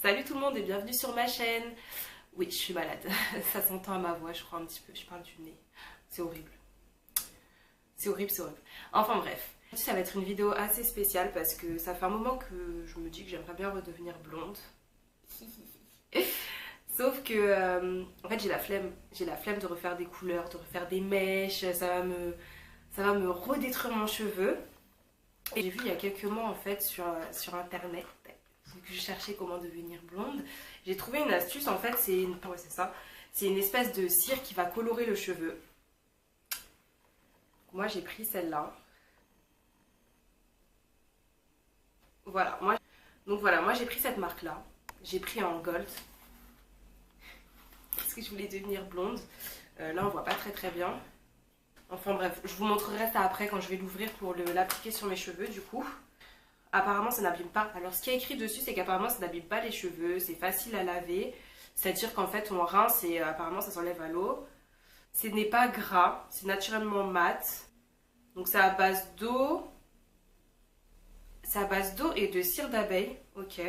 Salut tout le monde et bienvenue sur ma chaîne. Oui, je suis malade. Ça s'entend à ma voix, je crois un petit peu. Je parle du nez. C'est horrible. C'est horrible, c'est horrible. Enfin bref. Ça va être une vidéo assez spéciale parce que ça fait un moment que je me dis que j'aimerais bien redevenir blonde. Sauf que, en fait, j'ai la flemme. J'ai la flemme de refaire des couleurs, de refaire des mèches. Ça va me redétruire mon cheveu. Et j'ai vu il y a quelques mois en fait sur internet que je cherchais comment devenir blonde. J'ai trouvé une astuce en fait, ouais, c'est ça. C'est une espèce de cire qui va colorer le cheveu. Moi j'ai pris celle-là. Voilà, moi j'ai pris cette marque-là. J'ai pris en gold parce que je voulais devenir blonde. Là on voit pas très très bien. Enfin bref, je vous montrerai ça après quand je vais l'ouvrir pour l'appliquer sur mes cheveux du coup. Apparemment ça n'abîme pas. Alors ce qui est écrit dessus c'est qu'apparemment ça n'abîme pas les cheveux, c'est facile à laver. C'est-à-dire qu'en fait on rince et apparemment ça s'enlève à l'eau. Ce n'est pas gras, c'est naturellement mat. Donc c'est à base d'eau. C'est à base d'eau et de cire d'abeille. Ok.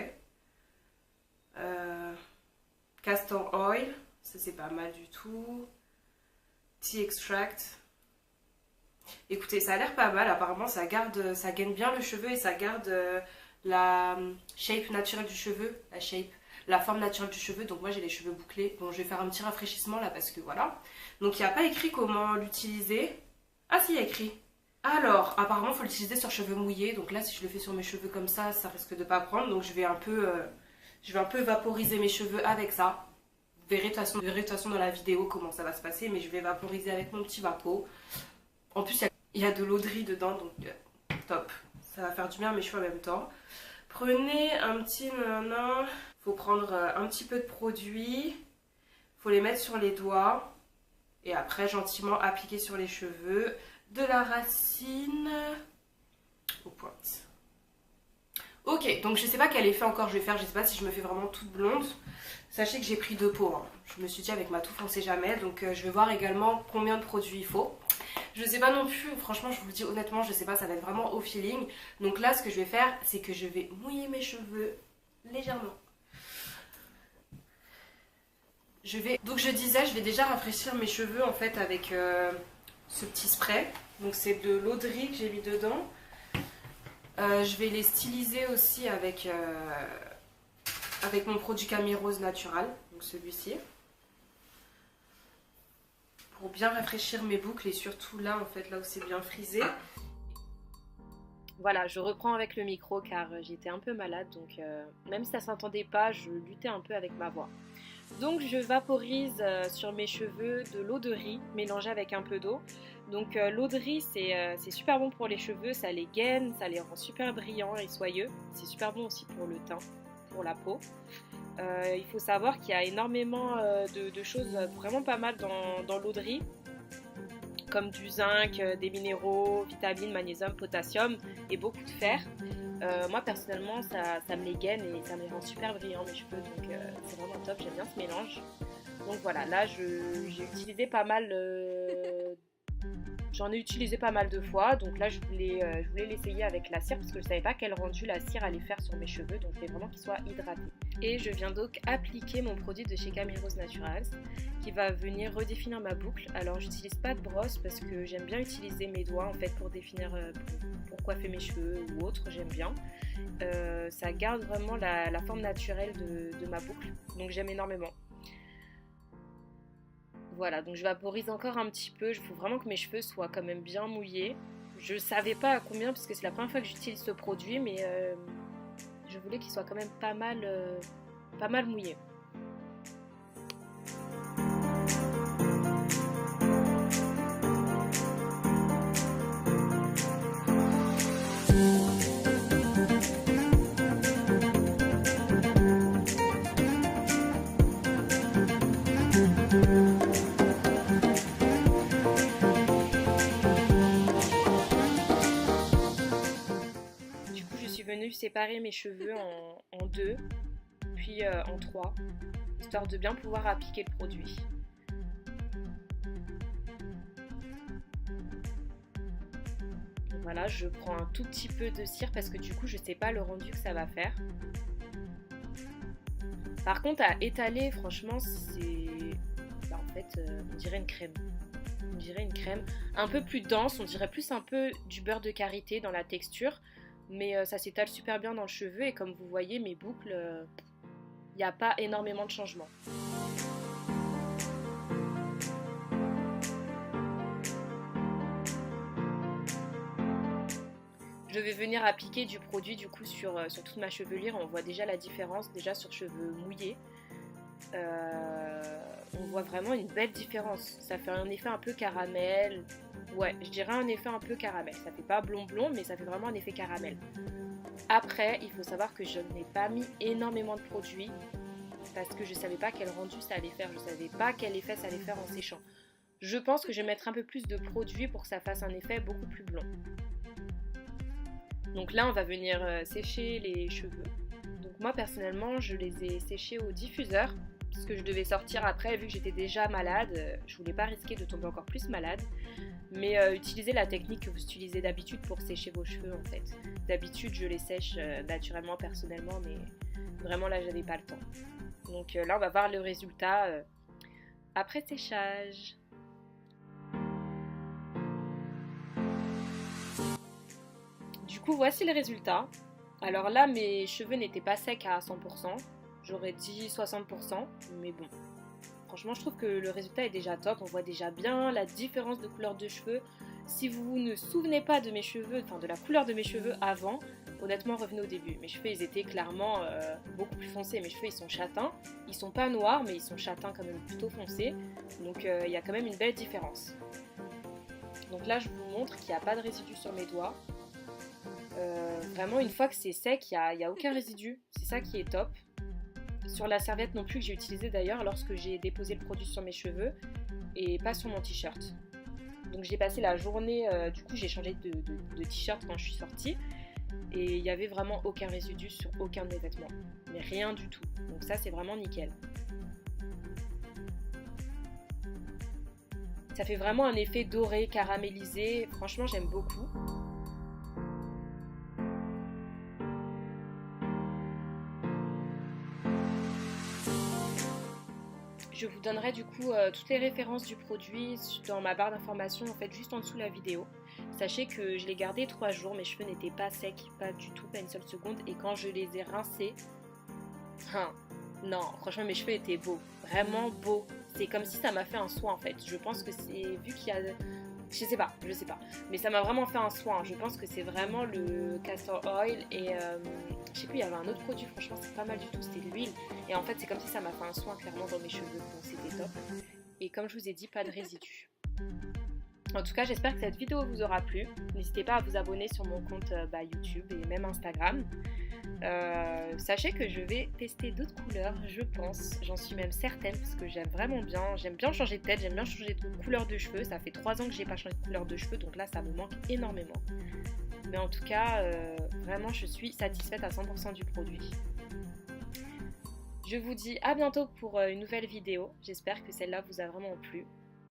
Castor oil, ça c'est pas mal du tout. Tea extract. Écoutez, ça a l'air pas mal. Apparemment, ça gaine bien le cheveu et ça garde la shape naturelle du cheveu. La forme naturelle du cheveu. Donc moi, j'ai les cheveux bouclés. Bon, je vais faire un petit rafraîchissement là parce que voilà. Donc il n'y a pas écrit comment l'utiliser. Ah si, il y a écrit. Alors, apparemment, il faut l'utiliser sur cheveux mouillés. Donc là, si je le fais sur mes cheveux comme ça risque de pas prendre. Donc je vais un peu vaporiser mes cheveux avec ça. Vous verrez de toute façon dans la vidéo comment ça va se passer. Mais je vais vaporiser avec mon petit vapeau. En plus, il y a de l'eau de riz dedans, donc top. Ça va faire du bien à mes cheveux en même temps. Prenez un petit nanan. Faut prendre un petit peu de produit. Faut les mettre sur les doigts. Et après, gentiment appliquer sur les cheveux. De la racine aux pointes. Ok, donc je sais pas quel effet encore je vais faire. Je sais pas si je me fais vraiment toute blonde. Sachez que j'ai pris 2 pots. Hein. Je me suis dit avec ma touffe on sait jamais. Donc je vais voir également combien de produits il faut. Je sais pas non plus, franchement je vous le dis honnêtement, je sais pas, ça va être vraiment au feeling. Donc là ce que je vais faire, c'est que je vais mouiller mes cheveux légèrement. Donc je disais, je vais déjà rafraîchir mes cheveux en fait avec ce petit spray. Donc c'est de l'eau de riz que j'ai mis dedans. Je vais les styliser aussi avec mon produit Camille Rose Natural, donc celui-ci. Pour bien rafraîchir mes boucles et surtout là en fait, là où c'est bien frisé. Voilà, je reprends avec le micro car j'étais un peu malade, donc même si ça s'entendait pas, je luttais un peu avec ma voix. Donc je vaporise sur mes cheveux de l'eau de riz mélangée avec un peu d'eau. Donc l'eau de riz c'est super bon pour les cheveux, ça les gaine, ça les rend super brillants et soyeux. C'est super bon aussi pour le teint, pour la peau. Il faut savoir qu'il y a énormément de choses vraiment pas mal dans l'eau de riz, comme du zinc, des minéraux, vitamines, magnésium, potassium et beaucoup de fer. Moi personnellement ça me les gaine et ça me les rend super brillants mes cheveux, donc c'est vraiment top, j'aime bien ce mélange. Donc voilà, là j'ai utilisé pas mal, j'en ai utilisé pas mal de fois, donc là je voulais l'essayer avec la cire parce que je savais pas quel rendu la cire allait faire sur mes cheveux, donc je voulais vraiment qu'ils soient hydratés. Et je viens donc appliquer mon produit de chez Camille Rose Naturals qui va venir redéfinir ma boucle. Alors j'utilise pas de brosse parce que j'aime bien utiliser mes doigts en fait pour définir, pour coiffer mes cheveux ou autre, j'aime bien. Ça garde vraiment la forme naturelle de ma boucle, donc j'aime énormément. Voilà, donc je vaporise encore un petit peu, il faut vraiment que mes cheveux soient quand même bien mouillés. Je savais pas à combien parce que c'est la première fois que j'utilise ce produit, mais je voulais qu'il soit quand même pas mal mouillé. Venue séparer mes cheveux en 2 puis en 3 histoire de bien pouvoir appliquer le produit. Voilà, je prends un tout petit peu de cire parce que du coup je sais pas le rendu que ça va faire. Par contre, à étaler, franchement, c'est... Bah, en fait, on dirait une crème. On dirait une crème un peu plus dense, on dirait plus un peu du beurre de karité dans la texture. Mais ça s'étale super bien dans le cheveu et comme vous voyez, mes boucles, il n'y a pas énormément de changements. Je vais venir appliquer du produit du coup sur toute ma chevelure. On voit déjà la différence, déjà sur cheveux mouillés. On voit vraiment une belle différence. Ça fait un effet un peu caramel. Ouais, je dirais un effet un peu caramel. Ça fait pas blond blond, mais ça fait vraiment un effet caramel. Après, il faut savoir que je n'ai pas mis énormément de produits parce que je ne savais pas quel rendu ça allait faire. Je ne savais pas quel effet ça allait faire en séchant. Je pense que je vais mettre un peu plus de produits pour que ça fasse un effet beaucoup plus blond. Donc là, on va venir sécher les cheveux. Donc moi, personnellement, je les ai séchés au diffuseur parce que je devais sortir après, vu que j'étais déjà malade. Je voulais pas risquer de tomber encore plus malade. Mais utilisez la technique que vous utilisez d'habitude pour sécher vos cheveux en fait. D'habitude, je les sèche naturellement, personnellement, mais vraiment là, j'avais pas le temps. Donc là, on va voir le résultat après séchage. Du coup, voici le résultat. Alors là, mes cheveux n'étaient pas secs à 100%. J'aurais dit 60%, mais bon. Franchement, je trouve que le résultat est déjà top. On voit déjà bien la différence de couleur de cheveux. Si vous ne souvenez pas de mes cheveux, enfin de la couleur de mes cheveux avant, honnêtement, revenez au début. Mes cheveux, ils étaient clairement beaucoup plus foncés. Mes cheveux, ils sont châtains. Ils sont pas noirs, mais ils sont châtains quand même plutôt foncés. Donc, il y a quand même une belle différence. Donc là, je vous montre qu'il n'y a pas de résidu sur mes doigts. Vraiment, une fois que c'est sec, il n'y a aucun résidu. C'est ça qui est top. Sur la serviette non plus que j'ai utilisée d'ailleurs lorsque j'ai déposé le produit sur mes cheveux et pas sur mon t-shirt. Donc j'ai passé la journée, du coup j'ai changé de t-shirt quand je suis sortie et il n'y avait vraiment aucun résidu sur aucun de mes vêtements. Mais rien du tout. Donc ça c'est vraiment nickel. Ça fait vraiment un effet doré, caramélisé. Franchement j'aime beaucoup. Je vous donnerai du coup toutes les références du produit dans ma barre d'informations, en fait juste en dessous de la vidéo. Sachez que je l'ai gardé 3 jours, mes cheveux n'étaient pas secs, pas du tout, pas une seule seconde. Et quand je les ai rincés, non, franchement mes cheveux étaient beaux, vraiment beaux. C'est comme si ça m'a fait un soin en fait. Je pense que c'est, vu qu'il y a... Je sais pas, mais ça m'a vraiment fait un soin. Je pense que c'est vraiment le castor oil et je sais plus, il y avait un autre produit, franchement c'est pas mal du tout, c'était l'huile. Et en fait c'est comme si ça m'a fait un soin clairement dans mes cheveux, donc c'était top. Et comme je vous ai dit, pas de résidus. En tout cas, j'espère que cette vidéo vous aura plu. N'hésitez pas à vous abonner sur mon compte YouTube et même Instagram. Sachez que je vais tester d'autres couleurs, je pense, j'en suis même certaine parce que j'aime bien changer de tête, j'aime bien changer de couleur de cheveux. Ça fait 3 ans que j'ai pas changé de couleur de cheveux, donc là ça me manque énormément. Mais en tout cas, vraiment je suis satisfaite à 100% du produit. Je vous dis à bientôt pour une nouvelle vidéo, j'espère que celle-là vous a vraiment plu.